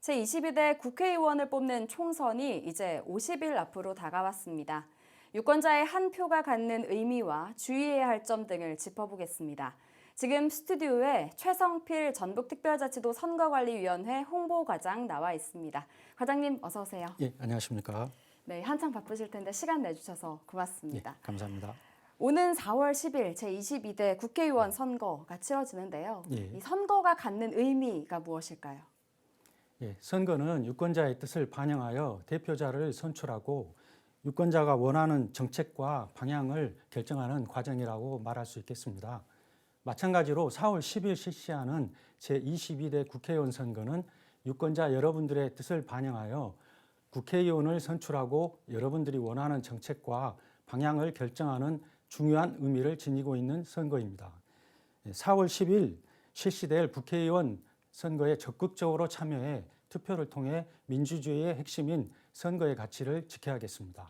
제22대 국회의원을 뽑는 총선이 이제 50일 앞으로 다가왔습니다. 유권자의 한 표가 갖는 의미와 주의해야 할 점 등을 짚어보겠습니다. 지금 스튜디오에 최성필 전북특별자치도 선거관리위원회 홍보과장 나와 있습니다. 과장님 어서 오세요. 예, 안녕하십니까. 네, 한창 바쁘실 텐데 시간 내주셔서 고맙습니다. 예, 감사합니다. 오는 4월 10일 제22대 국회의원 선거가 치러지는데요. 예. 이 선거가 갖는 의미가 무엇일까요? 예, 선거는 유권자의 뜻을 반영하여 대표자를 선출하고 유권자가 원하는 정책과 방향을 결정하는 과정이라고 말할 수 있겠습니다. 마찬가지로 4월 10일 실시하는 제22대 국회의원 선거는 유권자 여러분들의 뜻을 반영하여 국회의원을 선출하고 여러분들이 원하는 정책과 방향을 결정하는 중요한 의미를 지니고 있는 선거입니다. 4월 10일 실시될 국회의원 선거에 적극적으로 참여해 투표를 통해 민주주의의 핵심인 선거의 가치를 지켜야겠습니다.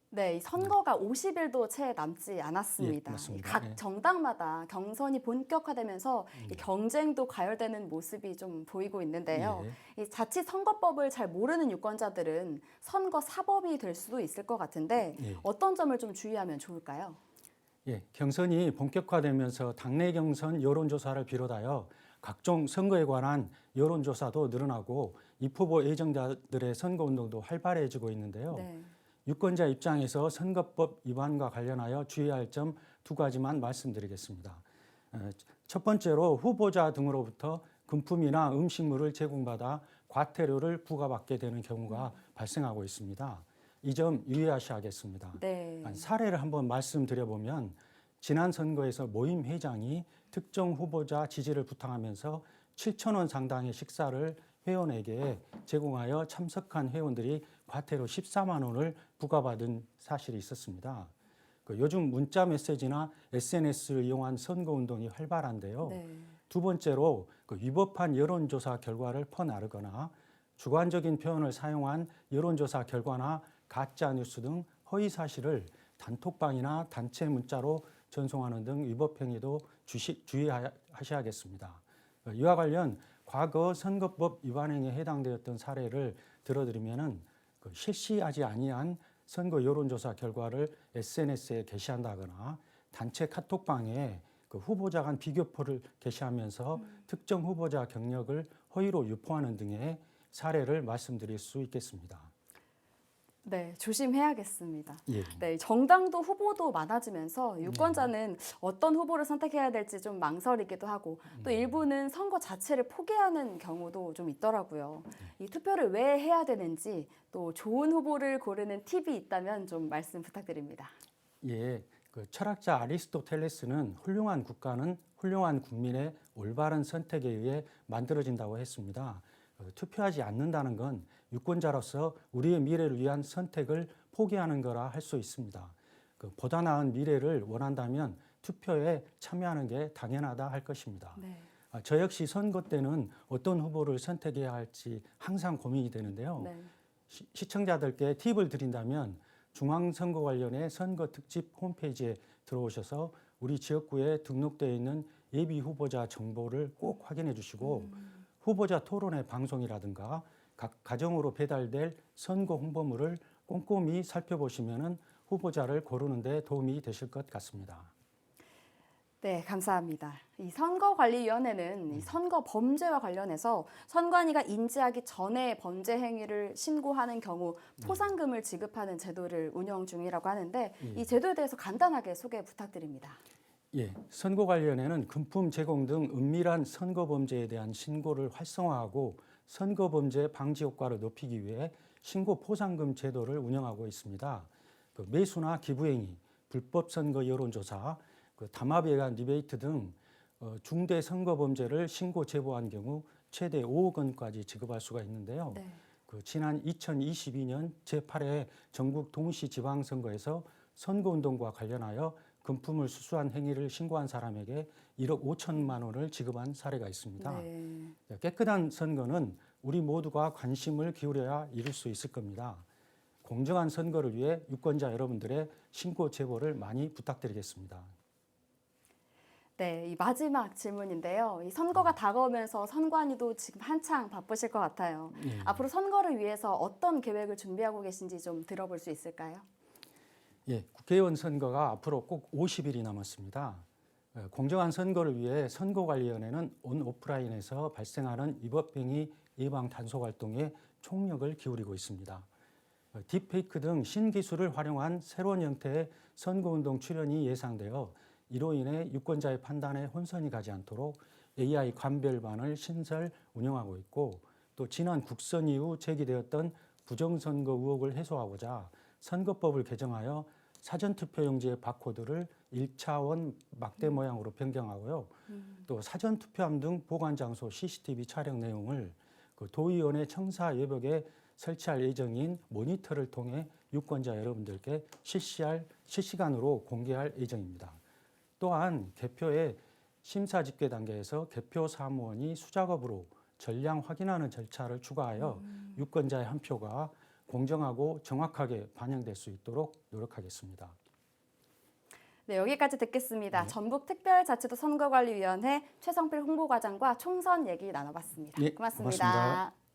네, 이 선거가 50일도 채 남지 않았습니다. 예, 맞습니다. 각 예. 정당마다 경선이 본격화되면서 이 경쟁도 가열되는 모습이 좀 보이고 있는데요. 이 자칫 선거법을 잘 모르는 유권자들은 선거 사법이 될 수도 있을 것 같은데 예. 어떤 점을 좀 주의하면 좋을까요? 예, 경선이 본격화되면서 당내 경선 여론조사를 비롯하여 각종 선거에 관한 여론조사도 늘어나고 입후보 예정자들의 선거운동도 활발해지고 있는데요. 네. 유권자 입장에서 선거법 위반과 관련하여 주의해야 할 점 두 가지만 말씀드리겠습니다. 첫 번째로 후보자 등으로부터 금품이나 음식물을 제공받아 과태료를 부과받게 되는 경우가 발생하고 있습니다. 이 점 유의하셔야겠습니다. 네. 사례를 한번 말씀드려보면 지난 선거에서 모임 회장이 특정 후보자 지지를 부탁하면서 7천 원 상당의 식사를 회원에게 제공하여 참석한 회원들이 과태료 14만 원을 부과받은 사실이 있었습니다. 요즘 문자 메시지나 SNS를 이용한 선거운동이 활발한데요. 네. 두 번째로 위법한 여론조사 결과를 퍼나르거나 주관적인 표현을 사용한 여론조사 결과나 가짜뉴스 등 허위 사실을 단톡방이나 단체 문자로 전송하는 등 위법 행위도 주의하셔야겠습니다. 이와 관련 과거 선거법 위반 행위에 해당되었던 사례를 들어드리면은 실시하지 아니한 선거 여론조사 결과를 SNS에 게시한다거나 단체 카톡방에 후보자 간 비교표를 게시하면서 특정 후보자 경력을 허위로 유포하는 등의 사례를 말씀드릴 수 있겠습니다. 네, 조심해야겠습니다. 예. 네, 정당도 후보도 많아지면서 유권자는 어떤 후보를 선택해야 될지 좀 망설이기도 하고 또 일부는 선거 자체를 포기하는 경우도 좀 있더라고요. 이 투표를 왜 해야 되는지 또 좋은 후보를 고르는 팁이 있다면 좀 말씀 부탁드립니다. 예, 철학자 아리스토텔레스는 훌륭한 국가는 훌륭한 국민의 올바른 선택에 의해 만들어진다고 했습니다. 투표하지 않는다는 건 유권자로서 우리의 미래를 위한 선택을 포기하는 거라 할 수 있습니다. 보다 나은 미래를 원한다면 투표에 참여하는 게 당연하다 할 것입니다. 네. 저 역시 선거 때는 어떤 후보를 선택해야 할지 항상 고민이 되는데요. 네. 시청자들께 팁을 드린다면 중앙선거관련의 선거 특집 홈페이지에 들어오셔서 우리 지역구에 등록되어 있는 예비 후보자 정보를 꼭 확인해 주시고 후보자 토론회 방송이라든가 각 가정으로 배달될 선거 홍보물을 꼼꼼히 살펴보시면 후보자를 고르는 데 도움이 되실 것 같습니다. 네, 감사합니다. 이 선거관리위원회는 이 선거 범죄와 관련해서 선관위가 인지하기 전에 범죄 행위를 신고하는 경우 포상금을 지급하는 제도를 운영 중이라고 하는데 이 제도에 대해서 간단하게 소개 부탁드립니다. 예, 선거관리위원회는 금품 제공 등 은밀한 선거범죄에 대한 신고를 활성화하고 선거범죄 방지 효과를 높이기 위해 신고 포상금 제도를 운영하고 있습니다. 매수나 기부행위, 불법 선거 여론조사, 담합에 의한 리베이트 등 중대 선거범죄를 신고 제보한 경우 최대 5억 원까지 지급할 수가 있는데요. 네. 지난 2022년 제8회 전국 동시지방선거에서 선거운동과 관련하여 금품을 수수한 행위를 신고한 사람에게 1억 5천만 원을 지급한 사례가 있습니다. 네. 깨끗한 선거는 우리 모두가 관심을 기울여야 이룰 수 있을 겁니다. 공정한 선거를 위해 유권자 여러분들의 신고 제보를 많이 부탁드리겠습니다. 네, 이 마지막 질문인데요. 이 선거가 다가오면서 선관위도 지금 한창 바쁘실 것 같아요. 예. 앞으로 선거를 위해서 어떤 계획을 준비하고 계신지 좀 들어볼 수 있을까요? 예, 국회의원 선거가 앞으로 꼭 50일이 남았습니다. 공정한 선거를 위해 선거관리위원회는 오프라인에서 발생하는 위법행위 예방 단속 활동에 총력을 기울이고 있습니다. 딥페이크 등 신기술을 활용한 새로운 형태의 선거운동 출현이 예상되어 이로 인해 유권자의 판단에 혼선이 가지 않도록 AI 관별반을 신설 운영하고 있고, 또 지난 국선 이후 제기되었던 부정선거 의혹을 해소하고자 선거법을 개정하여 사전투표용지의 바코드를 1차원 막대 모양으로 변경하고요. 또 사전투표함 등 보관장소 CCTV 촬영 내용을 도의원의 청사 외벽에 설치할 예정인 모니터를 통해 유권자 여러분들께 실시간으로 공개할 예정입니다. 또한 개표의 심사 집계 단계에서 개표 사무원이 수작업으로 전량 확인하는 절차를 추가하여 유권자의 한 표가 공정하고 정확하게 반영될 수 있도록 노력하겠습니다. 네, 여기까지 듣겠습니다. 전국특별자치도 선거관리위원회 최성필 홍보과장과 총선 얘기 나눠봤습니다. 예, 고맙습니다. 고맙습니다.